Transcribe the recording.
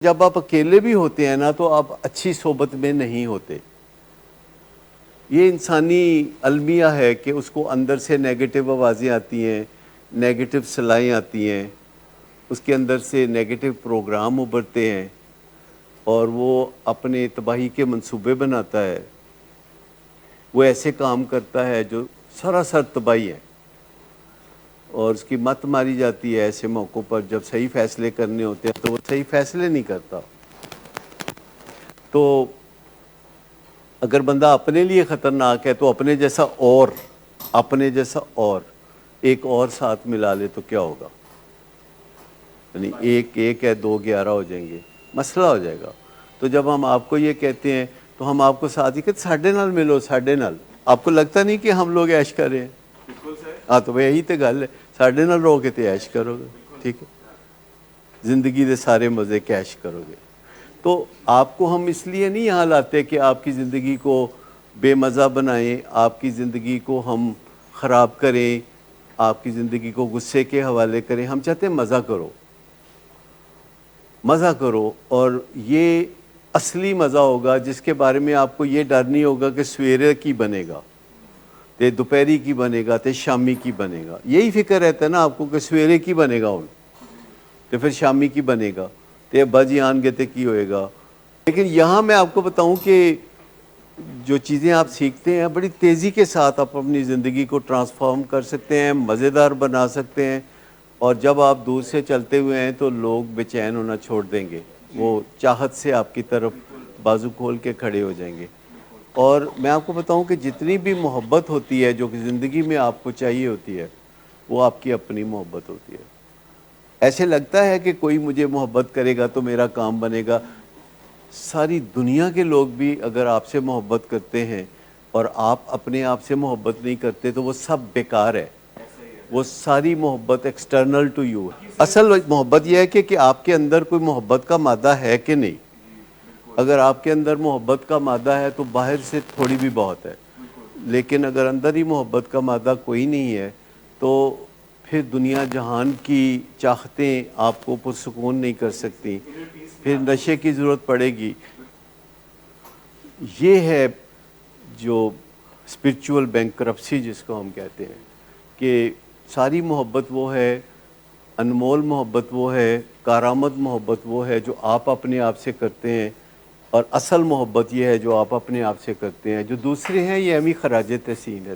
جب آپ اکیلے بھی ہوتے ہیں نا تو آپ اچھی صحبت میں نہیں ہوتے. یہ انسانی المیہ ہے کہ اس کو اندر سے نیگیٹو آوازیں آتی ہیں، نیگیٹو صلائیں آتی ہیں، اس کے اندر سے نیگیٹو پروگرام ابھرتے ہیں اور وہ اپنے تباہی کے منصوبے بناتا ہے. وہ ایسے کام کرتا ہے جو سراسر تباہی ہے اور اس کی مت ماری جاتی ہے ایسے موقعوں پر. جب صحیح فیصلے کرنے ہوتے ہیں تو وہ صحیح فیصلے نہیں کرتا. تو اگر بندہ اپنے لیے خطرناک ہے تو اپنے جیسا اور ایک اور ساتھ ملا لے تو کیا ہوگا؟ یعنی ایک ہے 2 11 ہو جائیں گے، مسئلہ ہو جائے گا. تو جب ہم آپ کو یہ کہتے ہیں تو ہم آپ کو ساتھ ہی کہتے ساڈے نال ملو، ساڈے نال. آپ کو لگتا نہیں کہ ہم لوگ عیش کر رہے ہیں؟ ہاں تو یہی تو گل ہے، ساڈے نال رہو گے تو عیش کرو گے. ٹھیک ہے، زندگی دے سارے مزے کیش کرو گے. تو آپ کو ہم اس لیے نہیں یہاں لاتے کہ آپ کی زندگی کو بے مزہ بنائیں، آپ کی زندگی کو ہم خراب کریں، آپ کی زندگی کو غصے کے حوالے کریں. ہم چاہتے ہیں مزہ کرو، مزہ کرو. اور یہ اصلی مزہ ہوگا جس کے بارے میں آپ کو یہ ڈر نہیں ہوگا کہ سویرے کی بنے گا، تے دوپہری کی بنے گا، تے شامی کی بنے گا. یہی فکر رہتا ہے نا آپ کو کہ سویرے کی بنے گا ہوں تو پھر شامی کی بنے گا، تے ابا جی آن گے تے کی ہوئے گا. لیکن یہاں میں آپ کو بتاؤں کہ جو چیزیں آپ سیکھتے ہیں بڑی تیزی کے ساتھ آپ اپنی زندگی کو ٹرانسفارم کر سکتے ہیں، مزیدار بنا سکتے ہیں. اور جب آپ دور سے چلتے ہوئے ہیں تو لوگ بے چین ہونا چھوڑ دیں گے، وہ چاہت سے آپ کی طرف بازو کھول کے کھڑے ہو جائیں گے. اور میں آپ کو بتاؤں کہ جتنی بھی محبت ہوتی ہے جو کہ زندگی میں آپ کو چاہیے ہوتی ہے وہ آپ کی اپنی محبت ہوتی ہے. ایسے لگتا ہے کہ کوئی مجھے محبت کرے گا تو میرا کام بنے گا. ساری دنیا کے لوگ بھی اگر آپ سے محبت کرتے ہیں اور آپ اپنے آپ سے محبت نہیں کرتے تو وہ سب بیکار ہے. وہ ساری محبت ایکسٹرنل ٹو یو. اصل محبت یہ ہے کہ آپ کے اندر کوئی محبت کا مادہ ہے کہ نہیں. اگر آپ کے اندر محبت کا مادہ ہے تو باہر سے تھوڑی بھی بہت ہے، لیکن اگر اندر ہی محبت کا مادہ کوئی نہیں ہے تو پھر دنیا جہان کی چاہتیں آپ کو پرسکون نہیں کر سکتی، پھر نشے کی ضرورت پڑے گی. یہ ہے جو اسپرچول بینکرپسی جس کو ہم کہتے ہیں، کہ ساری محبت وہ ہے، انمول محبت وہ ہے، کارآمد محبت وہ ہے جو آپ اپنے آپ سے کرتے ہیں. اور اصل محبت یہ ہے جو آپ اپنے آپ سے کرتے ہیں. جو دوسرے ہیں یہ ہمیں خراج تحسین ہے.